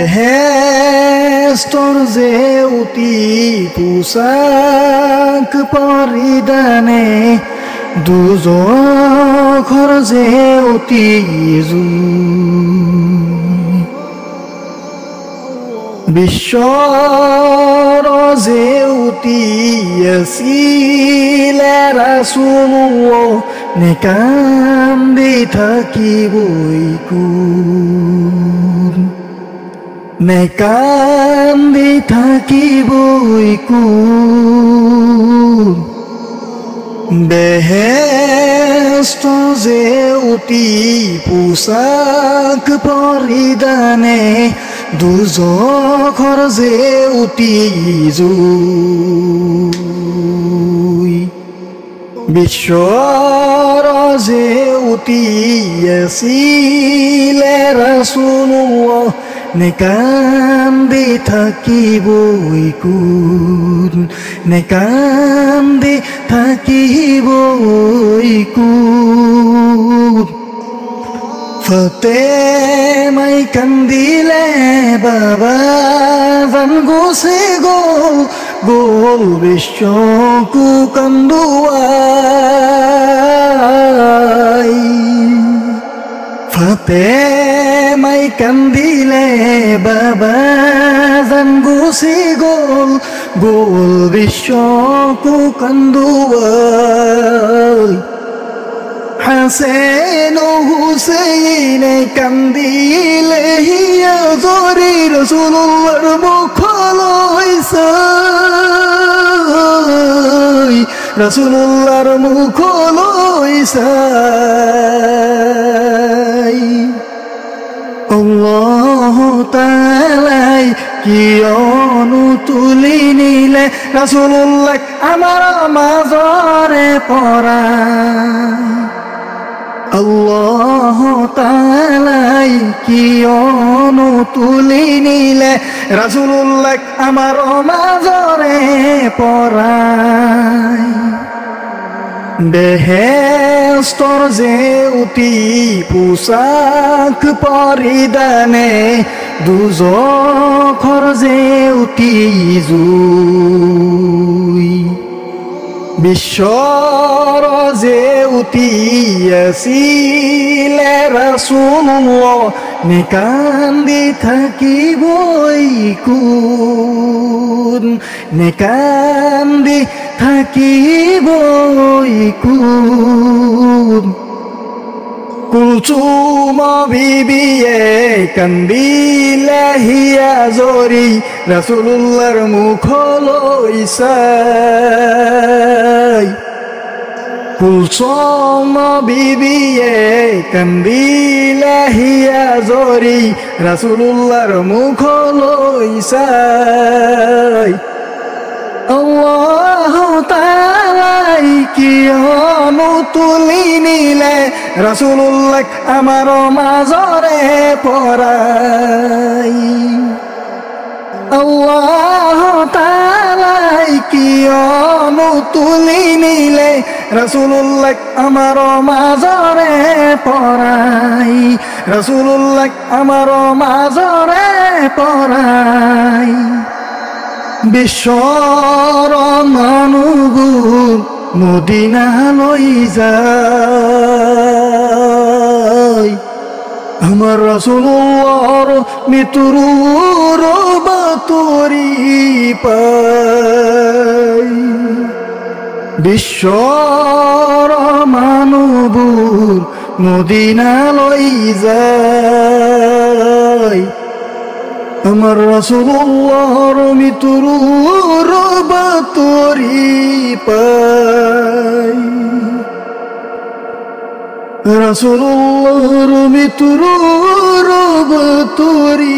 হেস্তৰ জেউতি পোচাক পৰিধানে দুজখৰ জেউতি বিশ্বৰ জেউতি আছিলে ৰাসূলুল্লাহ নেকান্দি থাকিবই কোন নেকান্দি থাকিবই কোন বেহেস্তৰ জেউতি পোচাক পৰিধানে দুজখৰ জেউতি বিশ্বৰ জেউতি আছিলে ৰাসূলুল্লাহ নেকান্দি থাকিবই কোন নেকান্দি থাকিবই কোন ফাতেমাই কান্দিলে বাবা জান গুচি গ'ল বিশ্বকো কান্দুৱাই ফাতেমাই কান্দিলে বাবা জান গুচি গ'ল বিশ্বকো কান্দুৱাই হাসেন হুসেইনে কান্দিলে হিয়া জৰি ৰাসূলুল্লাহৰ মুখলৈ চাই ৰাসূলুল্লাহৰ মুখলৈ চাই আল্লাহ তাআলাই কিয়নো তুলি নিলে ৰাসূলুল্লাহ আমাৰ মাজৰে পৰা আল্লাহ তাআলাই কিয়নো তুলি নিলে ৰাসূলুল্লাহ আমাৰ মাজৰে পৰাই বেহেস্তৰ জেউতি পোচাক পৰিধানে দুজখৰ জেউতি বিশ্বৰ জেউতি আছিলে ৰাসূলুল্লাহ নেকান্দি থাকিবই কোন নেকান্দি থাকিবই কোন কুলচুম বিবিয়ে কান্দিলে হিয়া জৰি ৰাসূলুল্লাহৰ মুখলৈ চাই কুলচুম বিবিয়ে কান্দিলে হিয়া জৰি ৰাসূলুল্লাহৰ মুখলৈ চাই আল্লাহ তাআলাই কিয়নো তুলি নিলে ৰাসূলুল্লাহ আমাৰ মাজৰে পৰাই আল্লাহ তাআলাই কিয়নো তুলি নিলে ৰাসূলুল্লাহ আমাৰ মাজৰে পৰাই ৰাসূলুল্লাহ আমাৰ মাজৰে পৰাই বিশ্বৰ মানুহবোৰ মদিনালৈ যায় আমাৰ ৰাসূলুল্লাহৰ মৃত্যুৰ বাতৰি পায় বিশ্বৰ মানুহবোৰ মদিনালৈ যায় আমাৰ ৰাসূলুল্লাহৰ মৃত্যুৰ বাতৰি পাই ৰাসূলুল্লাহৰ মৃত্যুৰ বাতৰি